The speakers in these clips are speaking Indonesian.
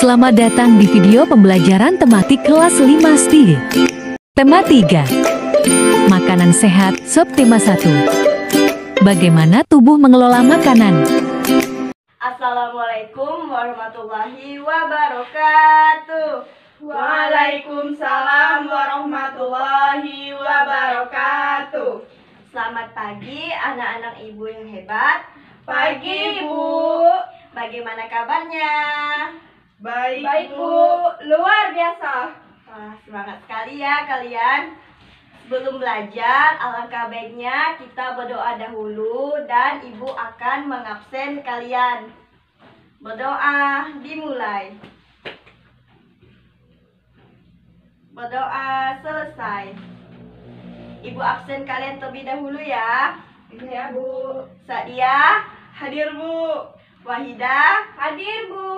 Selamat datang di video pembelajaran tematik kelas 5 STI. Tema 3. Makanan sehat, subtema 1. Bagaimana tubuh mengelola makanan? Assalamualaikum warahmatullahi wabarakatuh. Waalaikumsalam warahmatullahi wabarakatuh. Selamat pagi anak-anak ibu yang hebat. Pagi, Bu. Bagaimana kabarnya? Baik, Bu. Luar biasa. Wah, semangat sekali ya kalian. Sebelum belajar, alangkah baiknya kita berdoa dahulu dan ibu akan mengabsen kalian. Berdoa dimulai. Berdoa selesai. Ibu absen kalian terlebih dahulu ya. Iya, Bu. Sadia, Hadir, Bu. Wahidah, Hadir, Bu.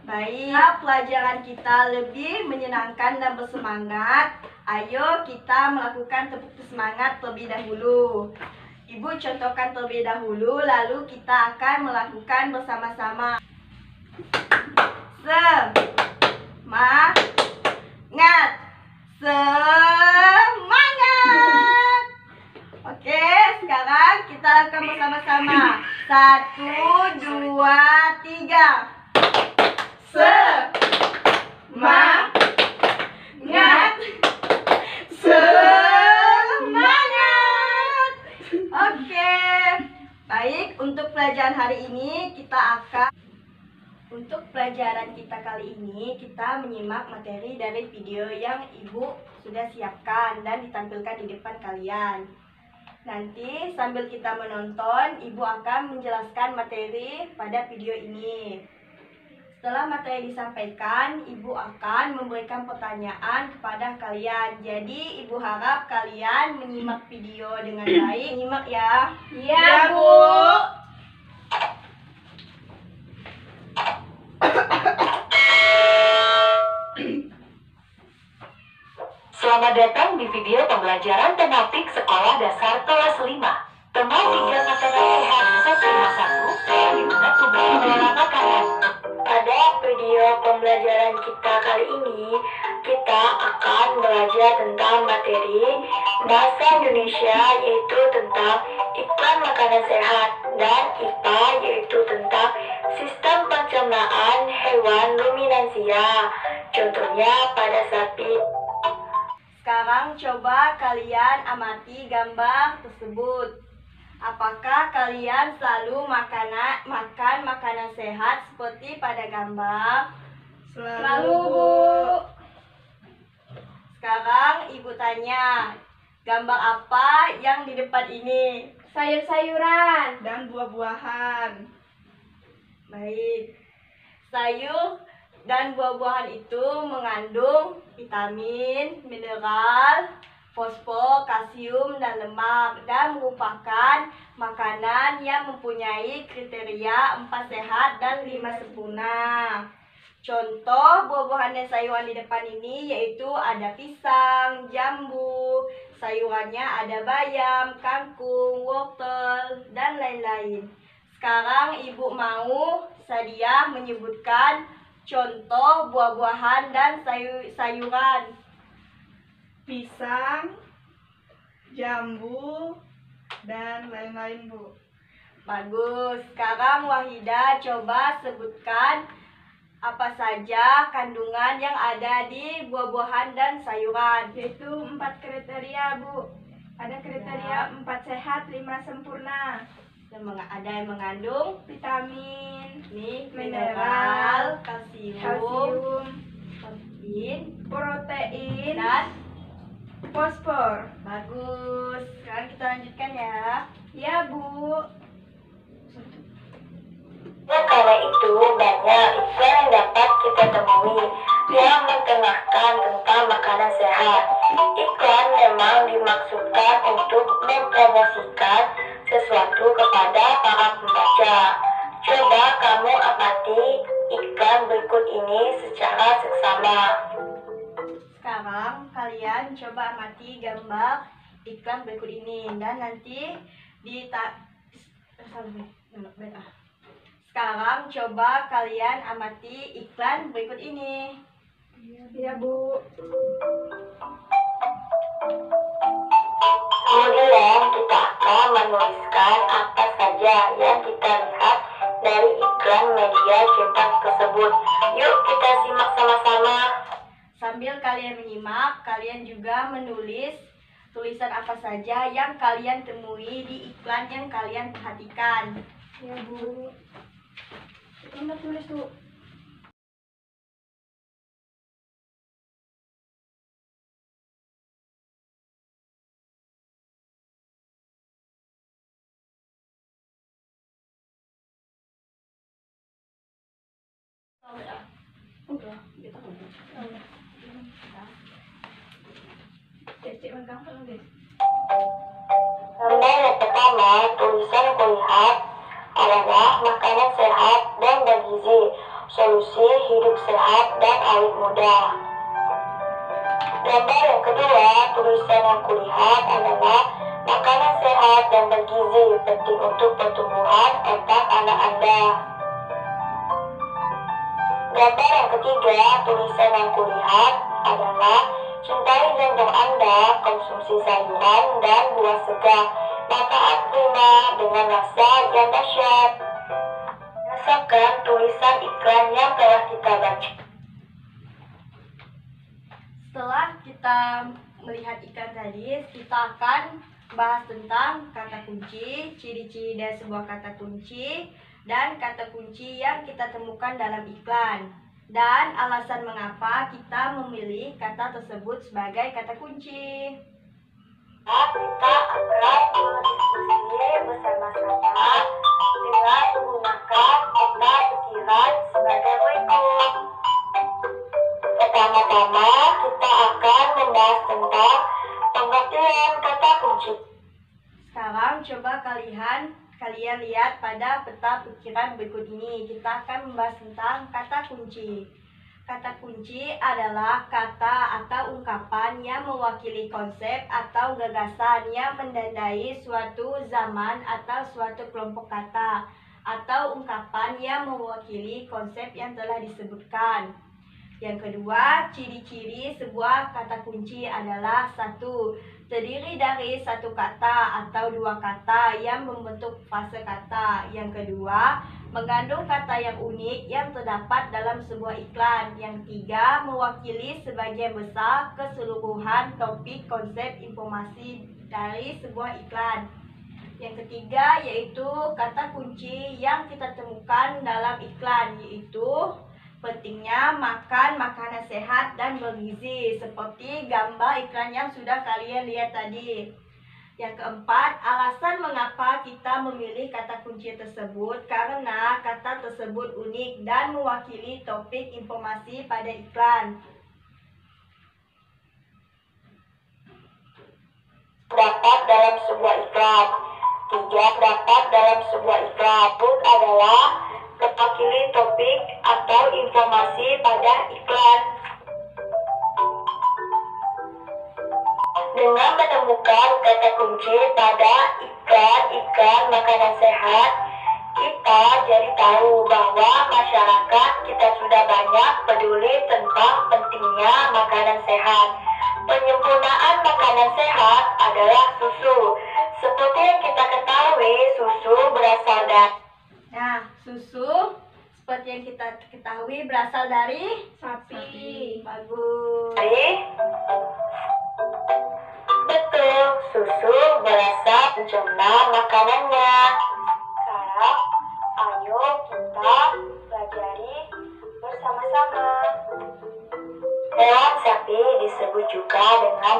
baik. Pelajaran kita lebih menyenangkan dan bersemangat. Ayo kita melakukan tepuk semangat terlebih dahulu. Ibu contohkan terlebih dahulu, lalu kita akan melakukan bersama-sama. Semangat. Semangat. Oke, sekarang kita lakukan bersama-sama. 1, 2, 3. Semangat. Semangat. Oke. Baik, untuk pelajaran hari ini Untuk pelajaran kita kali ini kita menyimak materi dari video yang ibu sudah siapkan dan ditampilkan di depan kalian. Nanti sambil kita menonton, ibu akan menjelaskan materi pada video ini. Setelah materi disampaikan, ibu akan memberikan pertanyaan kepada kalian. Jadi ibu harap kalian menyimak video dengan baik. Menyimak ya. Iya, Bu. Selamat datang di video pembelajaran tematik sekolah dasar kelas 5. Tema 3 makanan sehat, subtema 1. Bagaimana tubuh mengelola makanan? Pada video pembelajaran kita kali ini, kita akan belajar tentang materi bahasa Indonesia, yaitu tentang iklan makanan sehat, dan IPA, yaitu tentang sistem pencernaan hewan ruminansia, contohnya pada sapi. Sekarang coba kalian amati gambar tersebut. Apakah kalian selalu makan makanan sehat seperti pada gambar? Selalu, Bu. Sekarang ibu tanya, gambar apa yang di depan ini? Sayur-sayuran dan buah-buahan. Baik. Sayur dan buah-buahan itu mengandung vitamin, mineral, fosfor, kalsium, dan lemak, dan merupakan makanan yang mempunyai kriteria 4 sehat dan 5 sempurna. Contoh buah-buahan dan sayuran di depan ini yaitu ada pisang, jambu, sayurannya ada bayam, kangkung, wortel, dan lain-lain. Sekarang ibu mau Sadia menyebutkan contoh buah-buahan dan sayuran. Pisang, jambu, dan lain-lain, Bu. Bagus. Sekarang Wahidah coba sebutkan apa saja kandungan yang ada di buah-buahan dan sayuran. Yaitu 4 kriteria, Bu. Ada kriteria 4 sehat, 5 sempurna. Ada yang mengandung Vitamin, mineral, kalsium, protein, dan fosfor. bagus. Sekarang kita lanjutkan ya. Ya, Bu. Karena itu, banyak iklan yang dapat kita temui yang mengenalkan tentang makanan sehat. Iklan memang dimaksudkan untuk mempromosikan sesuatu kepada para pembaca. Coba kamu amati iklan berikut ini secara seksama. Sekarang kalian coba amati gambar iklan berikut ini dan nanti Sekarang coba kalian amati iklan berikut ini. Iya, Bu. Kemudian kita akan menuliskan apa saja yang kita lihat dari iklan media cetak tersebut. Yuk kita simak sama-sama. Sambil kalian menyimak, kalian juga menulis tulisan apa saja yang kalian temui di iklan yang kalian perhatikan. Iya, Bu. Kita tulis, Bu. Udah, kita udah. Cek megang kan, guys. Gambar yang pertama, tulisan kulihat adalah makanan sehat dan bergizi, solusi hidup sehat dan awet muda. Gambar yang kedua, tulisan yang kulihat adalah makanan sehat dan bergizi, penting untuk pertumbuhan otak anak Anda. Gambar yang ketiga, tulisan yang kulihat adalah cintai jantung Anda, konsumsi sayuran dan buah segar, manfaat prima dengan rasa yang dahsyat. Rasakan tulisan iklan yang telah kita baca. Setelah kita melihat iklan tadi, kita akan bahas tentang kata kunci, ciri-ciri dari sebuah kata kunci, dan kata kunci yang kita temukan dalam iklan, dan alasan mengapa kita memilih kata tersebut sebagai kata kunci. Kita akan berdiskusi bersama-sama dengan menggunakan kata pikiran sebagai berikut. Pertama-tama, kita akan membahas tentang pengertian kata kunci. Sekarang coba kalian lihat pada peta pikiran berikut ini. Kita akan membahas tentang kata kunci. Kata kunci adalah kata atau ungkapan yang mewakili konsep atau gagasan yang menandai suatu zaman atau suatu kelompok kata, atau ungkapan yang mewakili konsep yang telah disebutkan. Yang kedua, ciri-ciri sebuah kata kunci adalah 1. Terdiri dari satu kata atau dua kata yang membentuk frase kata. Yang kedua, mengandung kata yang unik yang terdapat dalam sebuah iklan. Yang ketiga, mewakili sebagian besar keseluruhan topik konsep informasi dari sebuah iklan. Yang ketiga yaitu kata kunci yang kita temukan dalam iklan, yaitu pentingnya makan makanan sehat dan bergizi, seperti gambar iklan yang sudah kalian lihat tadi. Yang keempat, alasan mengapa kita memilih kata kunci tersebut, karena kata tersebut unik dan mewakili topik informasi pada iklan. Terdapat dalam sebuah iklan. 3. Terdapat dalam sebuah iklan pun adalah mewakili topik atau informasi pada iklan. Dengan menemukan kata kunci pada iklan makanan sehat, kita jadi tahu bahwa masyarakat kita sudah banyak peduli tentang pentingnya makanan sehat. Penyempurnaan makanan sehat adalah susu. Seperti yang kita ketahui, susu berasal dari susu seperti yang kita ketahui berasal dari Sapi. Bagus. Betul, susu berasal mencerna makanannya. Sekarang, ayo kita pelajari bersama-sama. Hewan sapi disebut juga dengan.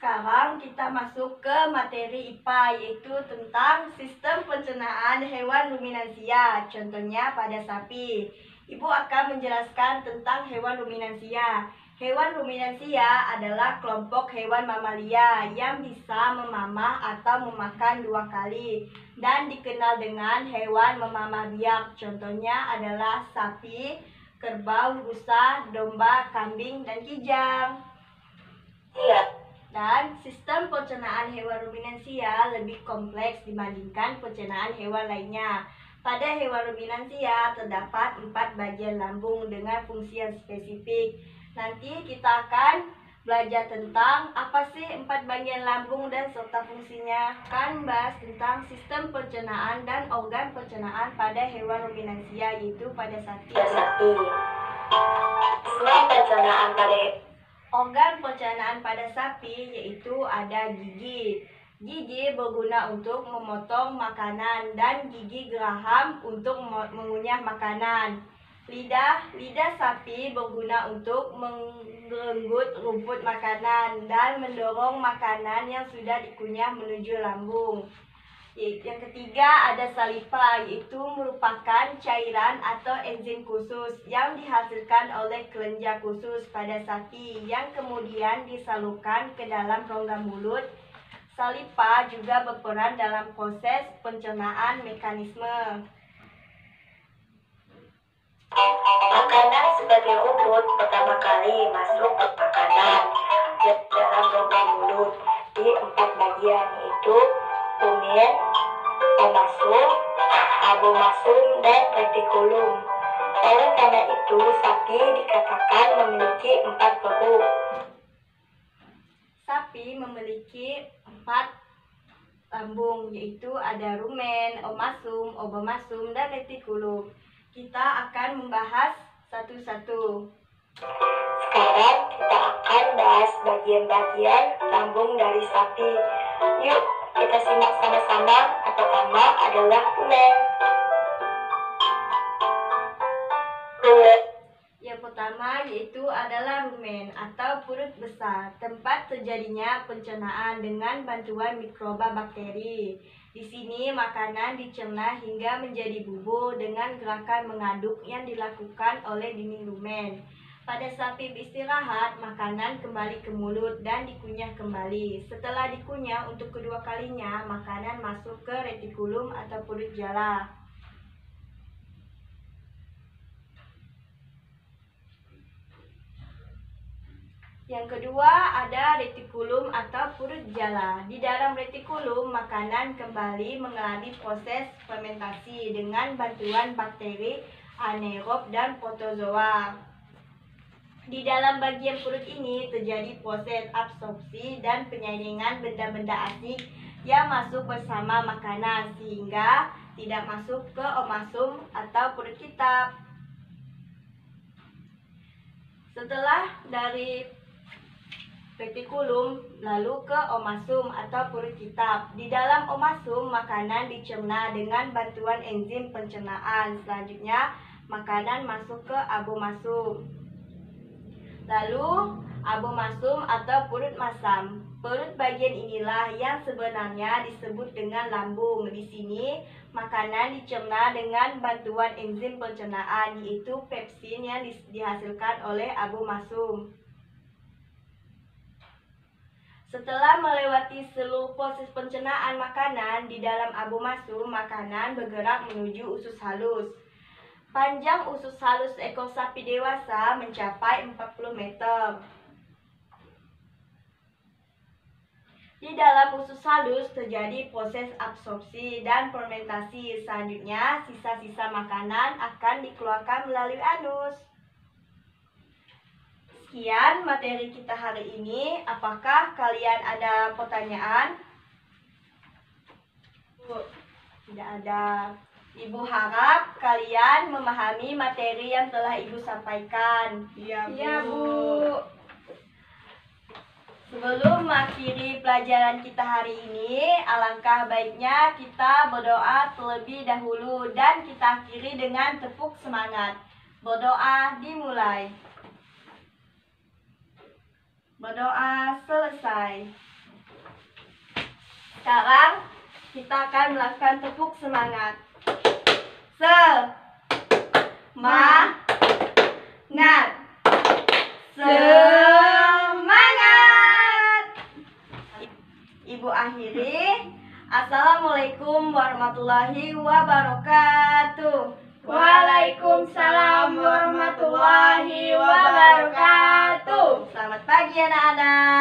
Sekarang kita masuk ke materi IPA, yaitu tentang sistem pencernaan hewan ruminansia, contohnya pada sapi. Ibu akan menjelaskan tentang hewan ruminansia. Hewan ruminansia adalah kelompok hewan mamalia yang bisa memamah atau memakan 2 kali dan dikenal dengan hewan memamah biak. Contohnya adalah sapi, kerbau, rusa, domba, kambing, dan kijang. Dan sistem pencernaan hewan ruminansia lebih kompleks dibandingkan pencernaan hewan lainnya. Pada hewan ruminansia terdapat 4 bagian lambung dengan fungsi yang spesifik. Nanti kita akan belajar tentang apa sih 4 bagian lambung dan serta fungsinya. Akan membahas tentang sistem pencernaan dan organ pencernaan pada hewan ruminansia, yaitu pada sapi. Sistem pencernaan pada Organ pencernaan pada sapi yaitu ada gigi. Gigi berguna untuk memotong makanan dan gigi geraham untuk mengunyah makanan. Lidah sapi berguna untuk merenggut rumput makanan dan mendorong makanan yang sudah dikunyah menuju lambung. Yang ketiga ada saliva, yaitu merupakan cairan atau enzim khusus yang dihasilkan oleh kelenjar khusus pada sapi yang kemudian disalurkan ke dalam rongga mulut. Saliva juga berperan dalam proses pencernaan mekanisme. makanan sebagai rumput pertama kali masuk ke makanan ke dalam rongga mulut di 4 bagian, yaitu rumen, omasum, abomasum, dan retikulum. Oleh karena itu, sapi dikatakan memiliki 4 perut. Sapi memiliki 4 lambung, yaitu ada rumen, omasum, obomasum, dan retikulum. Kita akan membahas satu-satu. Sekarang kita akan bahas bagian-bagian lambung dari sapi. Yuk, kita simak sama-sama. Yang pertama adalah rumen. Yang pertama yaitu adalah rumen atau perut besar, tempat terjadinya pencernaan dengan bantuan mikroba bakteri. Di sini makanan dicerna hingga menjadi bubur dengan gerakan mengaduk yang dilakukan oleh dinding rumen. Pada sapi beristirahat, makanan kembali ke mulut dan dikunyah kembali. Setelah dikunyah untuk kedua kalinya, makanan masuk ke retikulum atau perut jala. Yang kedua ada retikulum atau perut jala. Di dalam retikulum, makanan kembali mengalami proses fermentasi dengan bantuan bakteri anaerob dan protozoa. Di dalam bagian perut ini terjadi proses absorpsi dan penyaringan benda-benda asing yang masuk bersama makanan sehingga tidak masuk ke omasum atau perut kitab. Setelah dari retikulum lalu ke omasum atau perut kitab. Di dalam omasum, makanan dicerna dengan bantuan enzim pencernaan. Selanjutnya, makanan masuk ke abomasum. Lalu, abomasum atau perut masam. Perut bagian inilah yang sebenarnya disebut dengan lambung. Di sini, makanan dicerna dengan bantuan enzim pencernaan, yaitu pepsin yang dihasilkan oleh abomasum. Setelah melewati seluruh proses pencernaan makanan di dalam abomasum, makanan bergerak menuju usus halus. Panjang usus halus ekor sapi dewasa mencapai 40 meter. Di dalam usus halus terjadi proses absorpsi dan fermentasi. Selanjutnya, sisa-sisa makanan akan dikeluarkan melalui anus. Sekian materi kita hari ini. Apakah kalian ada pertanyaan? Tidak ada. Ibu harap kalian memahami materi yang telah Ibu sampaikan. Iya, Bu. Sebelum mengakhiri pelajaran kita hari ini, alangkah baiknya kita berdoa terlebih dahulu dan kita akhiri dengan tepuk semangat. Berdoa dimulai. Berdoa selesai. Sekarang kita akan melakukan tepuk semangat. Semangat. Semangat. Ibu akhiri. Assalamualaikum warahmatullahi wabarakatuh. Waalaikumsalam warahmatullahi wabarakatuh. Selamat pagi anak-anak.